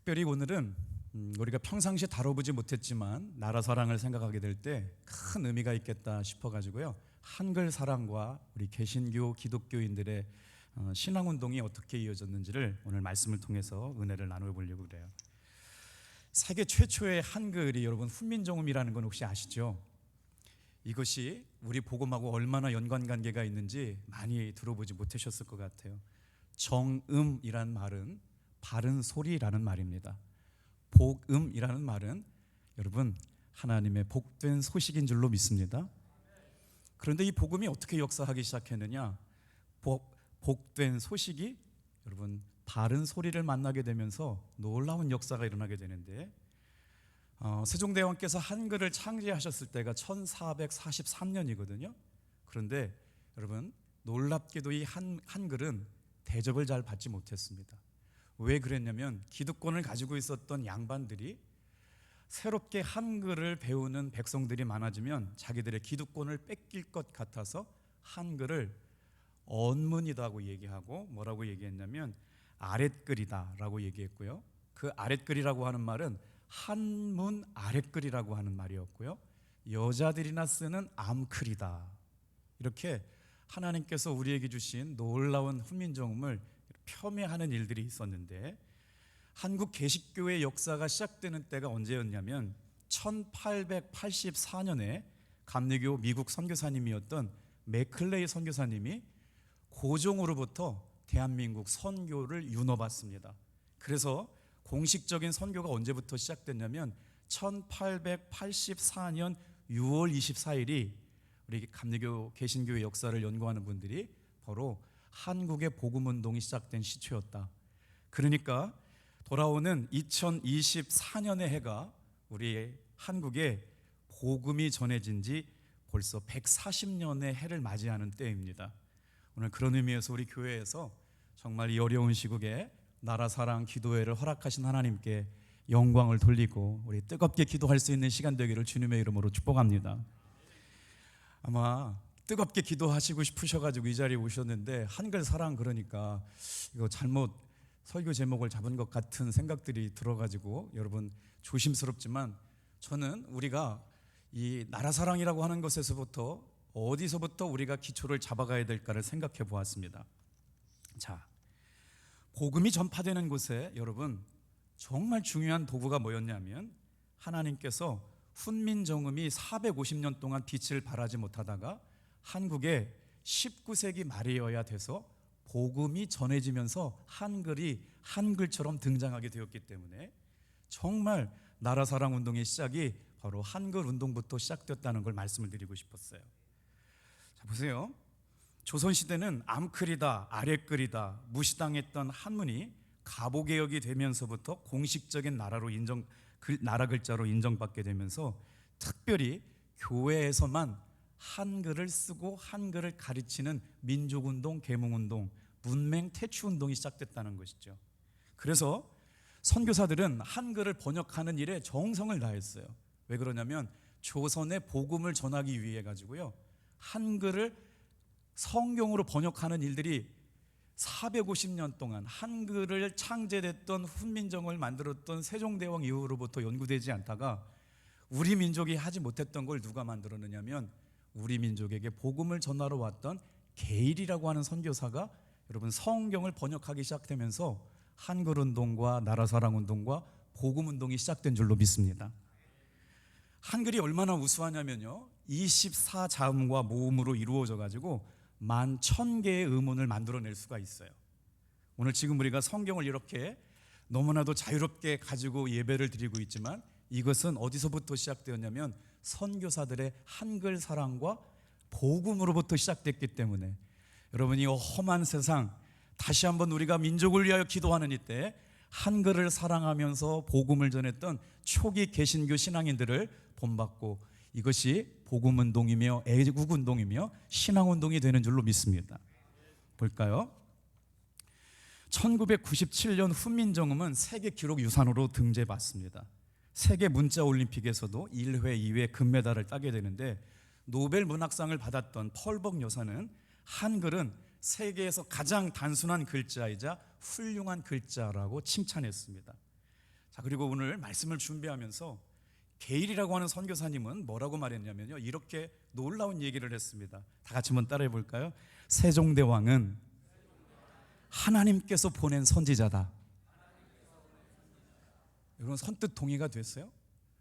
특별히 오늘은 우리가 평상시에 다뤄보지 못했지만 나라 사랑을 생각하게 될 때 큰 의미가 있겠다 싶어가지고요, 한글 사랑과 우리 개신교 기독교인들의 신앙운동이 어떻게 이어졌는지를 오늘 말씀을 통해서 은혜를 나눠보려고 그래요. 세계 최초의 한글이 여러분 훈민정음이라는 건 혹시 아시죠? 이것이 우리 복음하고 얼마나 연관관계가 있는지 많이 들어보지 못하셨을 것 같아요. 정음이란 말은 바른 소리라는 말입니다. 복음이라는 말은 여러분 하나님의 복된 소식인 줄로 믿습니다. 그런데 이 복음이 어떻게 역사하기 시작했느냐? 복된 소식이 여러분 바른 소리를 만나게 되면서 놀라운 역사가 일어나게 되는데, 세종대왕께서 한글을 창제하셨을 때가 1443년이거든요. 그런데 여러분 놀랍게도 이 한글은 대접을 잘 받지 못했습니다. 왜 그랬냐면 기득권을 가지고 있었던 양반들이 새롭게 한글을 배우는 백성들이 많아지면 자기들의 기득권을 뺏길 것 같아서 한글을 언문이라고 얘기하고 뭐라고 얘기했냐면 아랫글이다라고 얘기했고요. 그 아랫글이라고 하는 말은 한문 아랫글이라고 하는 말이었고요. 여자들이나 쓰는 암글이다. 이렇게 하나님께서 우리에게 주신 놀라운 훈민정음을 폄훼하는 일들이 있었는데, 한국 개식교의 역사가 시작되는 때가 언제였냐면 1884년에 감리교 미국 선교사님이었던 맥클레이 선교사님이 고종으로부터 대한민국 선교를 윤허받습니다. 그래서 공식적인 선교가 언제부터 시작됐냐면 1884년 6월 24일이 우리 감리교 개신교의 역사를 연구하는 분들이 바로 한국의 복음운동이 시작된 시초였다. 그러니까 돌아오는 2024년의 해가 우리 한국에 복음이 전해진 지 벌써 140년의 해를 맞이하는 때입니다. 오늘 그런 의미에서 우리 교회에서 정말 이 어려운 시국에 나라 사랑 기도회를 허락하신 하나님께 영광을 돌리고 우리 뜨겁게 기도할 수 있는 시간 되기를 주님의 이름으로 축복합니다. 아마 뜨겁게 기도하시고 싶으셔가지고 이 자리에 오셨는데 한글 사랑 그러니까 이거 잘못 설교 제목을 잡은 것 같은 생각들이 들어가지고 여러분 조심스럽지만, 저는 우리가 이 나라 사랑이라고 하는 것에서부터 어디서부터 우리가 기초를 잡아가야 될까를 생각해 보았습니다. 자, 복음이 전파되는 곳에 여러분 정말 중요한 도구가 뭐였냐면, 하나님께서 훈민정음이 450년 동안 빛을 발하지 못하다가 한국에 19세기 말이어야 돼서 복음이 전해지면서 한글이 한글처럼 등장하게 되었기 때문에 정말 나라 사랑 운동의 시작이 바로 한글 운동부터 시작됐다는 걸 말씀을 드리고 싶었어요. 자, 보세요. 조선시대는 암글이다 아랫글이다 무시당했던 한문이 가보개혁이 되면서부터 공식적인 나라 글자로 인정받게 되면서 특별히 교회에서만 한글을 쓰고 한글을 가르치는 민족운동, 계몽운동, 문맹 퇴치운동이 시작됐다는 것이죠. 그래서 선교사들은 한글을 번역하는 일에 정성을 다했어요. 왜 그러냐면 조선의 복음을 전하기 위해 가지고요, 한글을 성경으로 번역하는 일들이 450년 동안 한글을 창제됐던 훈민정음을 만들었던 세종대왕 이후로부터 연구되지 않다가 우리 민족이 하지 못했던 걸 누가 만들었느냐면 우리 민족에게 복음을 전하러 왔던 게일이라고 하는 선교사가 여러분 성경을 번역하기 시작되면서 한글운동과 나라사랑운동과 복음운동이 시작된 줄로 믿습니다. 한글이 얼마나 우수하냐면요, 24자음과 모음으로 이루어져 가지고 11,000개의 음운을 만들어낼 수가 있어요. 오늘 지금 우리가 성경을 이렇게 너무나도 자유롭게 가지고 예배를 드리고 있지만 이것은 어디서부터 시작되었냐면 선교사들의 한글 사랑과 복음으로부터 시작됐기 때문에, 여러분 이 험한 세상 다시 한번 우리가 민족을 위하여 기도하는 이때 한글을 사랑하면서 복음을 전했던 초기 개신교 신앙인들을 본받고 이것이 복음운동이며 애국운동이며 신앙운동이 되는 줄로 믿습니다. 볼까요? 1997년 훈민정음은 세계 기록 유산으로 등재받습니다. 세계 문자올림픽에서도 1회, 2회 금메달을 따게 되는데, 노벨 문학상을 받았던 펄벅 여사는 한글은 세계에서 가장 단순한 글자이자 훌륭한 글자라고 칭찬했습니다. 자, 그리고 오늘 말씀을 준비하면서 게일이라고 하는 선교사님은 뭐라고 말했냐면요, 이렇게 놀라운 얘기를 했습니다. 다 같이 한번 따라해 볼까요? 세종대왕은 하나님께서 보낸 선지자다. 여러분, 선뜻 동의가 됐어요?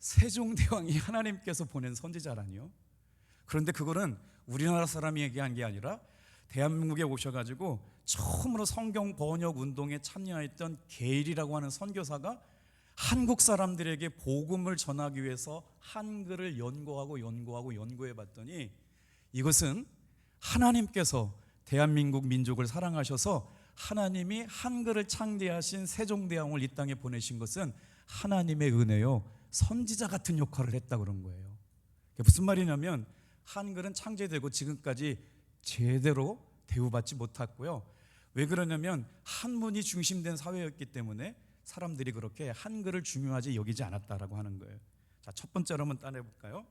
세종대왕이 하나님께서 보낸 선지자라니요? 그런데 그거는 우리나라 사람이 얘기한 게 아니라 대한민국에 오셔가지고 처음으로 성경 번역 운동에 참여했던 게일이라고 하는 선교사가 한국 사람들에게 복음을 전하기 위해서 한글을 연구해 봤더니 이것은 하나님께서 대한민국 민족을 사랑하셔서 하나님이 한글을 창대하신 세종대왕을 이 땅에 보내신 것은 하나님의 은혜요, 선지자 같은 역할을 했다 그런 거예요. 무슨 말이냐면 한글은 창제되고 지금까지 제대로 대우받지 못했고요. 왜 그러냐면 한문이 중심된 사회였기 때문에 사람들이 그렇게 한글을 중요하지 여기지 않았다라고 하는 거예요. 자, 첫 번째로 한번 따내 볼까요?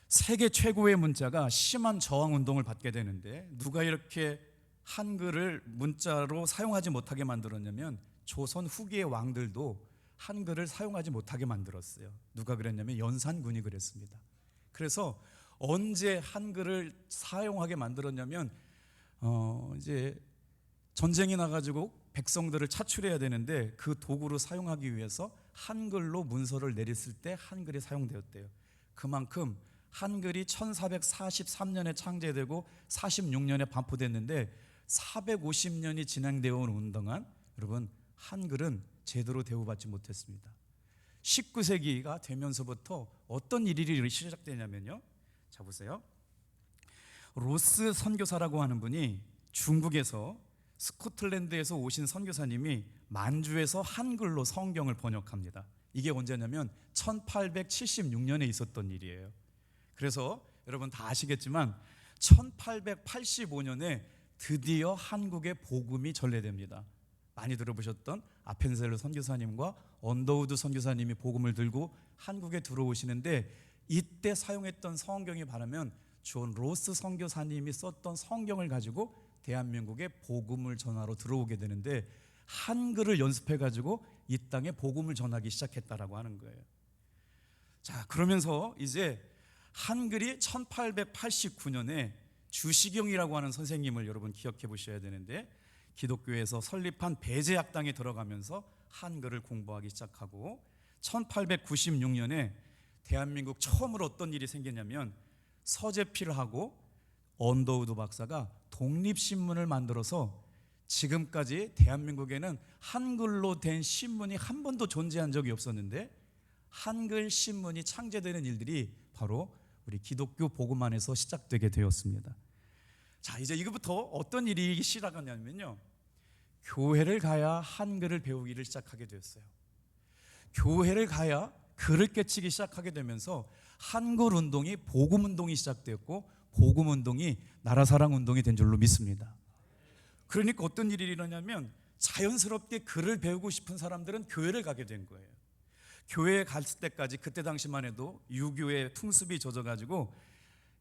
세계 최고의 문자가 심한 저항 운동을 받게 되는데 누가 이렇게 한글을 문자로 사용하지 못하게 만들었냐면 조선 후기의 왕들도 한글을 사용하지 못하게 만들었어요. 누가 그랬냐면 연산군이 그랬습니다. 그래서 언제 한글을 사용하게 만들었냐면 이제 전쟁이 나가지고 백성들을 차출해야 되는데 그 도구로 사용하기 위해서 한글로 문서를 내렸을 때 한글이 사용되었대요. 그만큼 한글이 1443년에 창제되고 46년에 반포됐는데 450년이 진행되어 온 동안 여러분 한글은 제대로 대우받지 못했습니다. 19세기가 되면서부터 어떤 일이 시작되냐면요, 자 보세요. 로스 선교사라고 하는 분이 중국에서 스코틀랜드에서 오신 선교사님이 만주에서 한글로 성경을 번역합니다. 이게 언제냐면 1876년에 있었던 일이에요. 그래서 여러분 다 아시겠지만 1885년에 드디어 한국에 복음이 전래됩니다. 많이 들어보셨던 아펜셀러 선교사님과 언더우드 선교사님이 복음을 들고 한국에 들어오시는데 이때 사용했던 성경이 바라면 존 로스 선교사님이 썼던 성경을 가지고 대한민국에 복음을 전하러 들어오게 되는데 한글을 연습해가지고 이 땅에 복음을 전하기 시작했다라고 하는 거예요. 자, 그러면서 이제 한글이 1889년에 주시경이라고 하는 선생님을 여러분 기억해 보셔야 되는데 기독교에서 설립한 배제학당에 들어가면서 한글을 공부하기 시작하고 1896년에 대한민국 처음으로 어떤 일이 생겼냐면 서재필하고 언더우드 박사가 독립신문을 만들어서 지금까지 대한민국에는 한글로 된 신문이 한 번도 존재한 적이 없었는데 한글 신문이 창제되는 일들이 바로 우리 기독교 복음 안에서 시작되게 되었습니다. 자, 이제 이거부터 어떤 일이 시작하냐면요, 교회를 가야 한글을 배우기를 시작하게 되었어요. 교회를 가야 글을 깨치기 시작하게 되면서 한글 운동이 복음 운동이 시작되었고 복음 운동이 나라 사랑 운동이 된 줄로 믿습니다. 그러니까 어떤 일이 일어나냐면 자연스럽게 글을 배우고 싶은 사람들은 교회를 가게 된 거예요. 교회에 갔을 때까지 그때 당시만 해도 유교의 풍습이 젖어가지고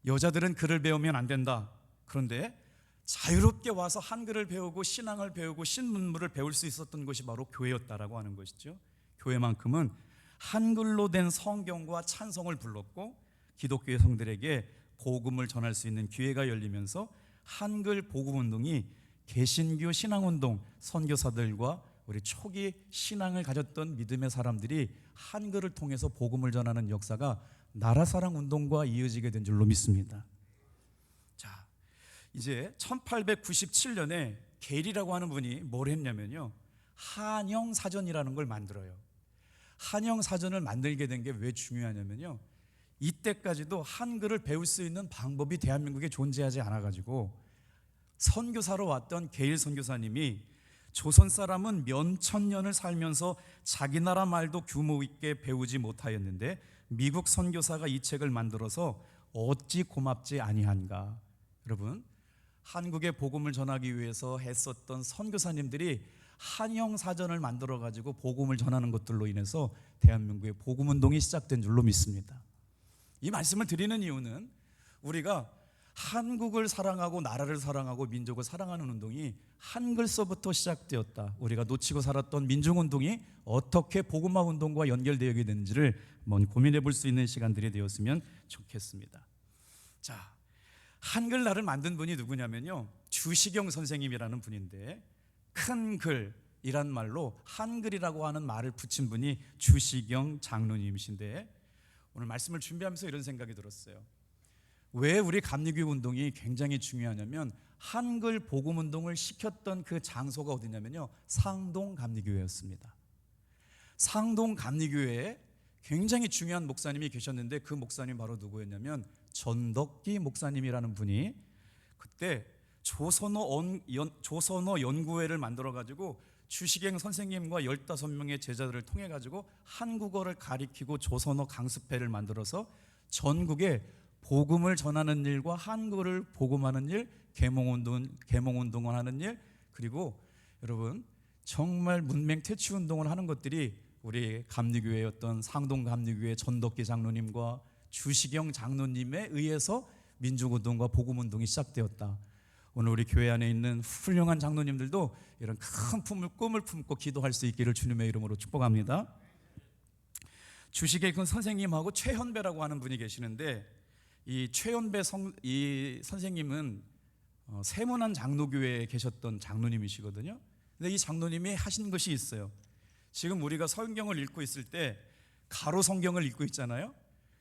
여자들은 글을 배우면 안 된다. 그런데 자유롭게 와서 한글을 배우고 신앙을 배우고 신문물을 배울 수 있었던 것이 바로 교회였다라고 하는 것이죠. 교회만큼은 한글로 된 성경과 찬송을 불렀고 기독교의 성들에게 복음을 전할 수 있는 기회가 열리면서 한글 복음 운동이 개신교 신앙운동 선교사들과 우리 초기 신앙을 가졌던 믿음의 사람들이 한글을 통해서 복음을 전하는 역사가 나라사랑 운동과 이어지게 된 줄로 믿습니다. 자, 이제 1897년에 게일이라고 하는 분이 뭘 했냐면요, 한영사전이라는 걸 만들어요. 한영사전을 만들게 된 게 왜 중요하냐면요, 이때까지도 한글을 배울 수 있는 방법이 대한민국에 존재하지 않아가지고 선교사로 왔던 게일 선교사님이 조선 사람은 몇천년을 살면서 자기 나라 말도 규모 있게 배우지 못하였는데 미국 선교사가 이 책을 만들어서 어찌 고맙지 아니한가. 여러분, 한국의 복음을 전하기 위해서 했었던 선교사님들이 한영사전을 만들어 가지고 복음을 전하는 것들로 인해서 대한민국의 복음 운동이 시작된 줄로 믿습니다. 이 말씀을 드리는 이유는 우리가 한국을 사랑하고 나라를 사랑하고 민족을 사랑하는 운동이 한글서부터 시작되었다. 우리가 놓치고 살았던 민중운동이 어떻게 복음화 운동과 연결되어 되는지를 한번 고민해 볼 수 있는 시간들이 되었으면 좋겠습니다. 자, 한글날을 만든 분이 누구냐면요, 주시경 선생님이라는 분인데, 큰 글이란 말로 한글이라고 하는 말을 붙인 분이 주시경 장로님이신데, 오늘 말씀을 준비하면서 이런 생각이 들었어요. 왜 우리 감리교 운동이 굉장히 중요하냐면, 한글 복음 운동을 시켰던 그 장소가 어디냐면요, 상동 감리교회였습니다. 상동 감리교회에 굉장히 중요한 목사님이 계셨는데, 그 목사님 바로 누구였냐면 전덕기 목사님이라는 분이 그때 조선어 연구회를 만들어 가지고 주시경 선생님과 15명의 제자들을 통해 가지고 한국어를 가리키고 조선어 강습회를 만들어서 전국에 복음을 전하는 일과 한글을 복음하는 일, 계몽운동을 하는 일, 그리고 여러분 정말 문맹 퇴치 운동을 하는 것들이 우리 감리교회였던 상동 감리교회 전덕기 장로님과 주시경 장로님에 의해서 민족운동과 복음운동이 시작되었다. 오늘 우리 교회 안에 있는 훌륭한 장로님들도 이런 큰 꿈을 품고 기도할 수 있기를 주님의 이름으로 축복합니다. 주시경 선생님하고 최현배라고 하는 분이 계시는데, 이 최현배 이 선생님은 세문안 장로교회에 계셨던 장로님이시거든요. 근데 이 장로님이 하신 것이 있어요. 지금 우리가 성경을 읽고 있을 때 가로 성경을 읽고 있잖아요.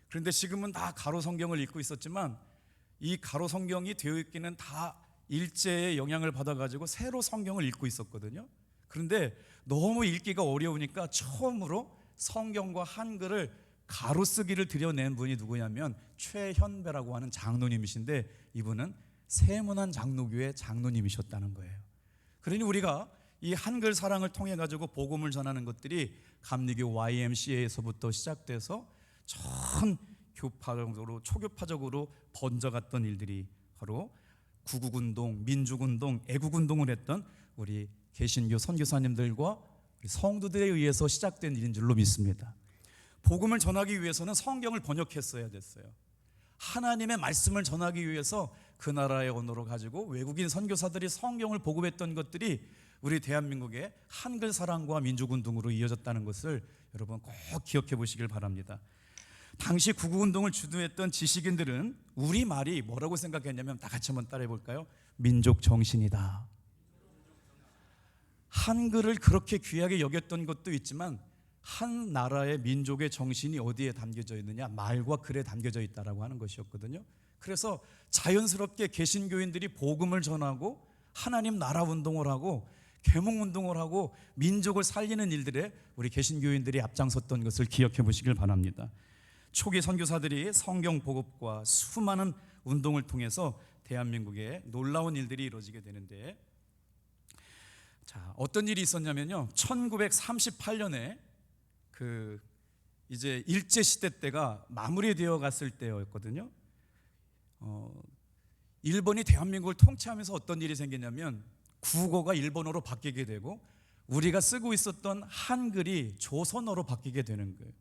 그런데 지금은 다 가로 성경을 읽고 있었지만, 이 가로 성경이 되어 있기는 다 일제의 영향을 받아가지고 세로 성경을 읽고 있었거든요. 그런데 너무 읽기가 어려우니까 처음으로 성경과 한글을 가로쓰기를 들여낸 분이 누구냐면 최현배라고 하는 장로님이신데, 이분은 세문안 장로교회 장로님이셨다는 거예요. 그러니 우리가 이 한글 사랑을 통해 가지고 복음을 전하는 것들이 감리교 YMCA에서부터 시작돼서 전 교파적으로 초교파적으로 번져갔던 일들이 바로 구국운동, 민족운동, 애국운동을 했던 우리 개신교 선교사님들과 성도들에 의해서 시작된 일인 줄로 믿습니다. 복음을 전하기 위해서는 성경을 번역했어야 됐어요. 하나님의 말씀을 전하기 위해서 그 나라의 언어로 가지고 외국인 선교사들이 성경을 복음했던 것들이 우리 대한민국의 한글 사랑과 민족운동으로 이어졌다는 것을 여러분 꼭 기억해 보시길 바랍니다. 당시 구국운동을 주도했던 지식인들은 우리말이 뭐라고 생각했냐면, 다 같이 한번 따라해 볼까요? 민족정신이다. 한글을 그렇게 귀하게 여겼던 것도 있지만, 한 나라의 민족의 정신이 어디에 담겨져 있느냐? 말과 글에 담겨져 있다라고 하는 것이었거든요. 그래서 자연스럽게 개신교인들이 복음을 전하고 하나님 나라 운동을 하고 계몽 운동을 하고 민족을 살리는 일들에 우리 개신교인들이 앞장섰던 것을 기억해 보시길 바랍니다. 초기 선교사들이 성경 보급과 수많은 운동을 통해서 대한민국에 놀라운 일들이 이루어지게 되는데, 자, 어떤 일이 있었냐면요, 1938년에 이제 일제 시대 때가 마무리되어 갔을 때였거든요. 일본이 대한민국을 통치하면서 어떤 일이 생겼냐면, 국어가 일본어로 바뀌게 되고 우리가 쓰고 있었던 한글이 조선어로 바뀌게 되는 거예요.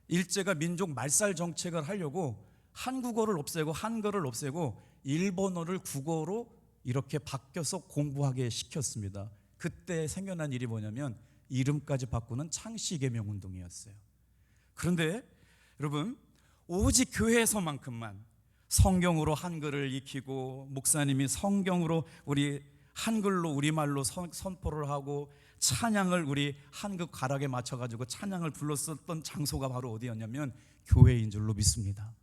일제가 민족 말살 정책을 하려고 한국어를 없애고 한글을 없애고 일본어를 국어로 이렇게 바뀌어서 공부하게 시켰습니다. 그때 생겨난 일이 뭐냐면 이름까지 바꾸는 창씨개명운동이었어요. 그런데 여러분, 오직 교회에서만큼만 성경으로 한글을 익히고 목사님이 성경으로 우리 한글로 우리말로 선포를 하고 찬양을 우리 한국 가락에 맞춰가지고 찬양을 불렀었던 장소가 바로 어디였냐면 교회인 줄로 믿습니다.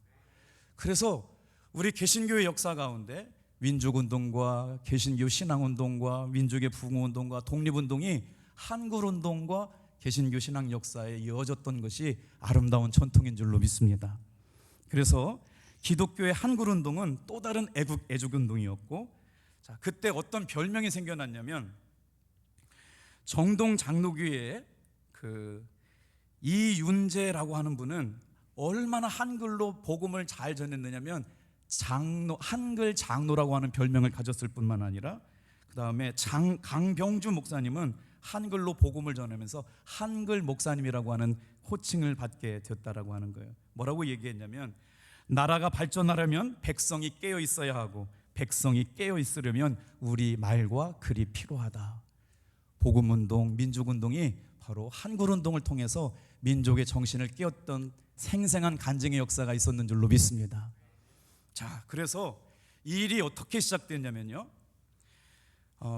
그래서 우리 개신교의 역사 가운데 민족운동과 개신교 신앙운동과 민족의 부흥운동과 독립운동이 한글운동과 개신교 신앙 역사에 이어졌던 것이 아름다운 전통인 줄로 믿습니다. 그래서 기독교의 한글운동은 또 다른 애국운동이었고, 자, 그때 어떤 별명이 생겨났냐면 정동 장로교회에 이윤재라고 하는 분은 얼마나 한글로 복음을 잘 전했느냐면 한글 장로라고 하는 별명을 가졌을 뿐만 아니라, 그 다음에 강병주 목사님은 한글로 복음을 전하면서 한글 목사님이라고 하는 호칭을 받게 되었다라고 하는 거예요. 뭐라고 얘기했냐면, 나라가 발전하려면 백성이 깨어 있어야 하고 백성이 깨어 있으려면 우리 말과 글이 필요하다. 복음운동, 민족운동이 바로 한글운동을 통해서 민족의 정신을 깨웠던 생생한 간증의 역사가 있었는 줄로 믿습니다. 자, 그래서 이 일이 어떻게 시작됐냐면요,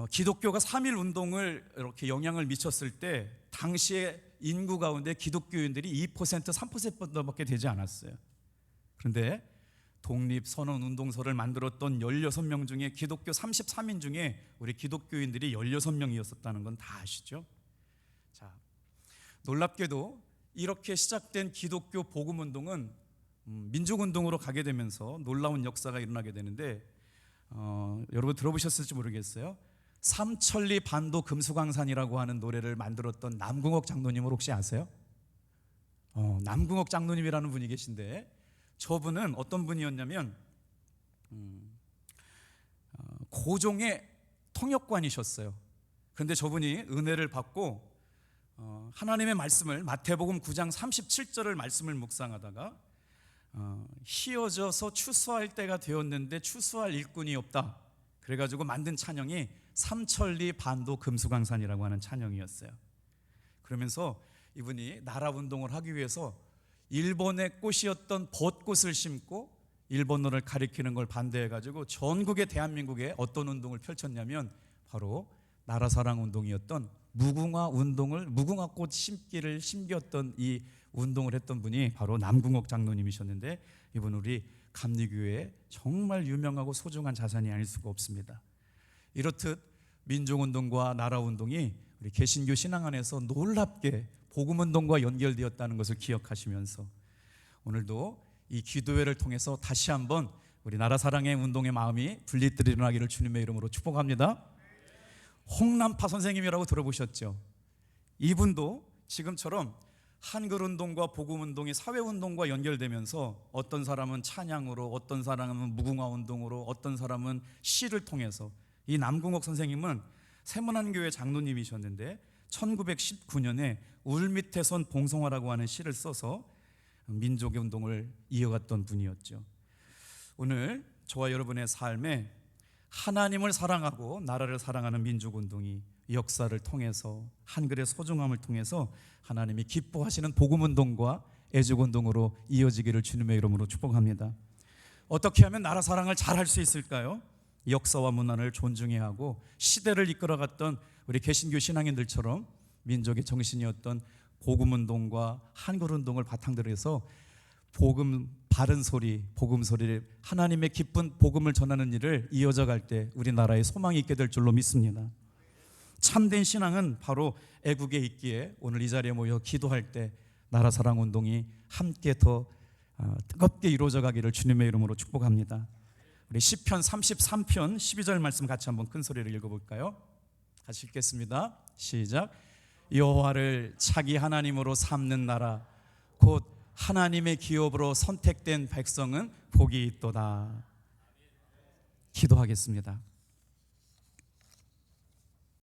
기독교가 3.1 운동을 이렇게 영향을 미쳤을 때 당시에 인구 가운데 기독교인들이 2%, 3%밖에 되지 않았어요. 그런데 독립선언 운동서를 만들었던 16명 중에 기독교 33인 중에 우리 기독교인들이 16명이었었다는 건 다 아시죠? 자, 놀랍게도 이렇게 시작된 기독교 복음운동은 민족운동으로 가게 되면서 놀라운 역사가 일어나게 되는데, 여러분 들어보셨을지 모르겠어요. 삼천리 반도 금수강산이라고 하는 노래를 만들었던 남궁옥 장로님을 혹시 아세요? 남궁옥 장로님이라는 분이 계신데, 저분은 어떤 분이었냐면 고종의 통역관이셨어요. 그런데 저분이 은혜를 받고 하나님의 말씀을, 마태복음 9장 37절을 말씀을 묵상하다가 희어져서 추수할 때가 되었는데 추수할 일꾼이 없다, 그래가지고 만든 찬양이 삼천리 반도 금수강산이라고 하는 찬양이었어요. 그러면서 이분이 나라운동을 하기 위해서 일본의 꽃이었던 벚꽃을 심고 일본어를 가리키는 걸 반대해가지고 전국의 대한민국에 어떤 운동을 펼쳤냐면 바로 나라사랑 운동이었던 무궁화꽃 심기를 심겼던 이 운동을 했던 분이 바로 남궁옥 장로님이셨는데, 이분 우리 감리교회의 정말 유명하고 소중한 자산이 아닐 수가 없습니다. 이렇듯 민족운동과 나라운동이 우리 개신교 신앙 안에서 놀랍게 복음운동과 연결되었다는 것을 기억하시면서 오늘도 이 기도회를 통해서 다시 한번 우리 나라사랑의 운동의 마음이 분리들이 일어나기를 주님의 이름으로 축복합니다. 홍남파 선생님이라고 들어보셨죠? 이분도 지금처럼 한글운동과 복음운동이 사회운동과 연결되면서 어떤 사람은 찬양으로, 어떤 사람은 무궁화운동으로, 어떤 사람은 시를 통해서, 이 남궁옥 선생님은 세문안교회 장로님이셨는데 1919년에 울밑에선 봉송화라고 하는 시를 써서 민족의 운동을 이어갔던 분이었죠. 오늘 저와 여러분의 삶에 하나님을 사랑하고 나라를 사랑하는 민족운동이 역사를 통해서, 한글의 소중함을 통해서 하나님이 기뻐하시는 복음운동과 애족운동으로 이어지기를 주님의 이름으로 축복합니다. 어떻게 하면 나라 사랑을 잘할 수 있을까요? 역사와 문화를 존중해야 하고 시대를 이끌어갔던 우리 개신교 신앙인들처럼 민족의 정신이었던 복음운동과 한글운동을 바탕으로 해서 복음, 바른 소리, 복음 소리를, 하나님의 기쁜 복음을 전하는 일을 이어져 갈 때 우리나라에 소망이 있게 될 줄로 믿습니다. 참된 신앙은 바로 애국에 있기에 오늘 이 자리에 모여 기도할 때 나라 사랑 운동이 함께 더 뜨겁게 이루어져 가기를 주님의 이름으로 축복합니다. 우리 시편 33편 12절 말씀 같이 한번 큰 소리로 읽어볼까요? 같이 읽겠습니다. 시작. 여호와를 자기 하나님으로 삼는 나라, 곧 하나님의 기업으로 선택된 백성은 복이 있도다. 기도하겠습니다.